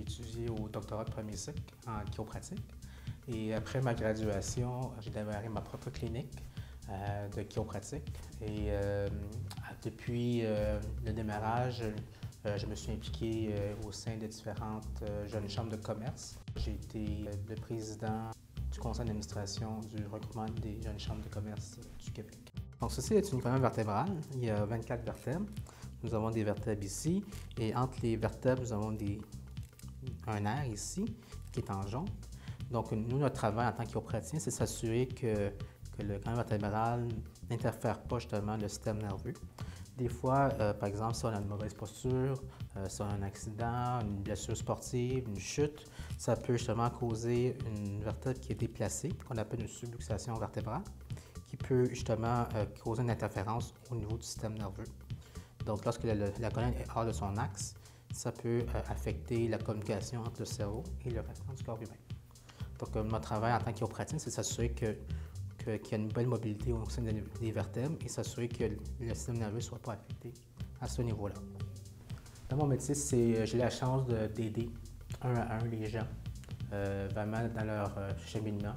étudié au doctorat de premier cycle en chiropratique. Et après ma graduation, j'ai démarré ma propre clinique de chiropratique. Et depuis le démarrage, je me suis impliqué au sein de différentes jeunes chambres de commerce. J'ai été le président du conseil d'administration du regroupement des jeunes chambres de commerce du Québec. Donc, ceci est une colonne vertébrale. Il y a 24 vertèbres. Nous avons des vertèbres ici. Et entre les vertèbres, nous avons un nerf ici qui est en jaune. Donc, nous, notre travail en tant que chiropraticien, c'est s'assurer que le colonne vertébrale n'interfère pas justement le système nerveux. Des fois, par exemple, si on a une mauvaise posture, si on a un accident, une blessure sportive, une chute, ça peut justement causer une vertèbre qui est déplacée, qu'on appelle une subluxation vertébrale, qui peut justement causer une interférence au niveau du système nerveux. Donc, lorsque la colonne est hors de son axe, ça peut affecter la communication entre le cerveau et le restant du corps humain. Donc, notre travail en tant que chiropraticien, c'est s'assurer qu'il y a une belle mobilité au sein des vertèbres et s'assurer que le système nerveux ne soit pas affecté à ce niveau-là. Dans mon métier, j'ai la chance d'aider un à un les gens vraiment dans leur cheminement,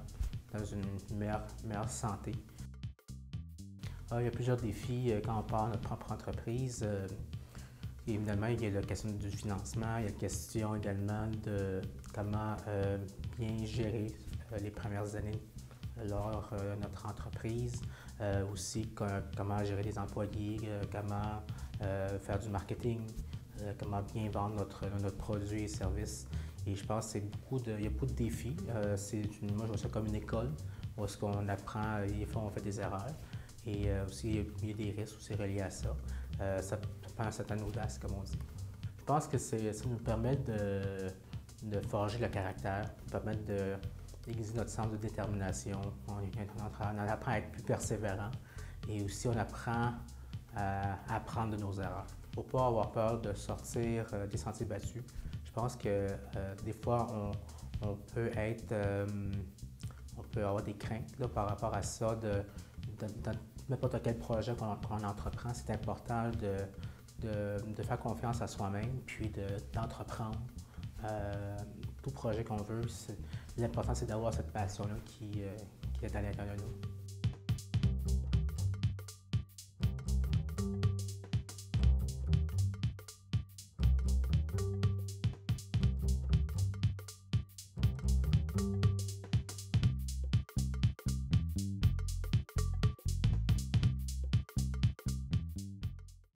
dans une meilleure santé. Il y a plusieurs défis quand on part de notre propre entreprise. Évidemment, il y a la question du financement, il y a la question également de comment bien gérer les premières années lors de notre entreprise, aussi comment gérer les employés, comment faire du marketing, comment bien vendre notre produit et service. Et je pense qu'il y a beaucoup de défis. Moi, je vois ça comme une école où est-ce qu'on apprend, des fois on fait des erreurs. Et aussi, il y a des risques aussi reliés à ça. Ça prend une certaine audace, comme on dit. Je pense que ça nous permet de forger le caractère, nous permet d'aiguiser notre sens de détermination. On apprend à être plus persévérant et aussi on apprend à apprendre de nos erreurs. Il ne faut pas avoir peur de sortir des sentiers battus. Je pense que des fois, on peut avoir des craintes là, par rapport à ça. Dans n'importe quel projet qu'on entreprend, c'est important de faire confiance à soi-même puis d'entreprendre tout projet qu'on veut. L'important, c'est d'avoir cette passion-là qui est à l'intérieur de nous.